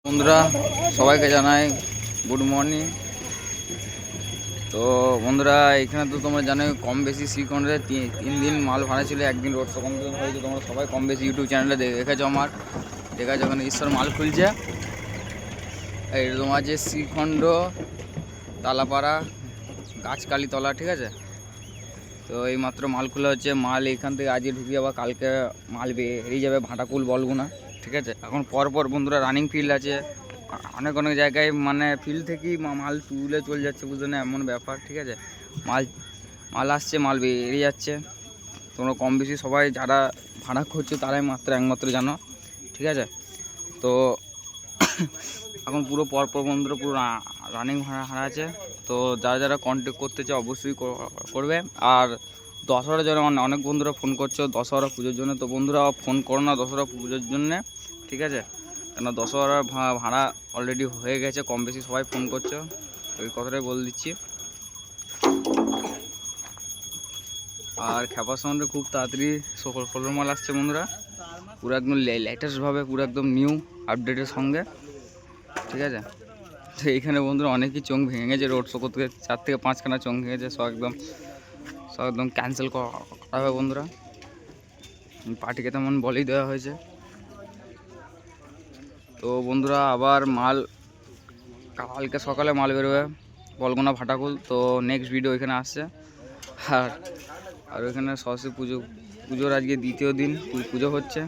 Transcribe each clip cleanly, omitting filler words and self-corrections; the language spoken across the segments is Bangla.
বন্ধুরা সবাইকে জানাই গুড মর্নিং। তো বন্ধুরা এখানে তো তোমরা জানো কম বেশি শ্রীখণ্ডে 3 দিন মাল ভাড়া ছিল, একদিন রোড শো কমপ্লিট হয়েছে। তোমরা সবাই কম বেশি ইউটিউব চ্যানেলে দেখেছো, আমার দেখেছো ওখানে ঈশ্বর মাল খুলছে। এই তোমার যে শ্রীখণ্ড তালাপাড়া গাছকালীতলা, ঠিক আছে। তো এই মাত্র মাল খোলা হচ্ছে। মাল এখান থেকে আজকে ঢুকে যাবে, কালকে মাল বেরিয়ে যাবে ভাটাকুল বলগুনা, ঠিক আছে। এখন পরপর বন্ধুরা রানিং ফিল্ড আছে অনেক অনেক জায়গায়, মানে ফিল্ড থেকেই মাল তুলে চলে যাচ্ছে, বুঝতে না এমন ব্যাপার, ঠিক আছে। মাল মাল আসছে, মাল বেরিয়ে যাচ্ছে। তোমরা কম বেশি সবাই যারা ভাড়া করছো তারাই একমাত্র জানো, ঠিক আছে। তো এখন পুরো পরপর বন্ধুরা পুরো রানিং ভাড়া আছে। তো যারা যারা কন্ট্যাক্ট করতে চায় অবশ্যই করবে। আর দশহরার জন্য অনেক বন্ধুরা ফোন করছো দশহরা পুজোর জন্য, তো বন্ধুরা ফোন করো না দশহরা পুজোর জন্যে, ঠিক আছে। কেন দশহরার ভাড়া অলরেডি হয়ে গেছে, কম বেশি সবাই ফোন করছো, ওই কথাটাই বলে দিচ্ছি। আর খেপার সাউন্ডে খুব তাড়াতাড়ি ষোলোর মাল আসছে বন্ধুরা, পুরো একদম লেটেস্টভাবে, পুরো একদম নিউ আপডেটের সঙ্গে, ঠিক আছে। তো এইখানে বন্ধুরা অনেকই চোখ ভেঙে গেছে, রোড শো করতে 4 থেকে 5খানা চোখ ভেঙেছে, সব একদম ক্যান্সেল করা হবে বন্ধুরা। পার্টিকে তেমন বলেই দেওয়া হয়েছে। তো বন্ধুরা আবার মাল কালকে সকালে মাল বেরোবে বলগুনা ভাটাকুল। তো নেক্সট ভিডিও এখানে আসছে। আর ওইখানে সরস্বতী পুজোর আজকে দ্বিতীয় দিন পুজো হচ্ছে,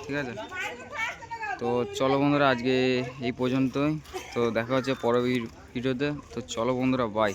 ঠিক আছে। তো চলো বন্ধুরা আজকে এই পর্যন্তই। তো দেখা হচ্ছে পরের ভিডিওতে। তো চলো বন্ধুরা, বাই।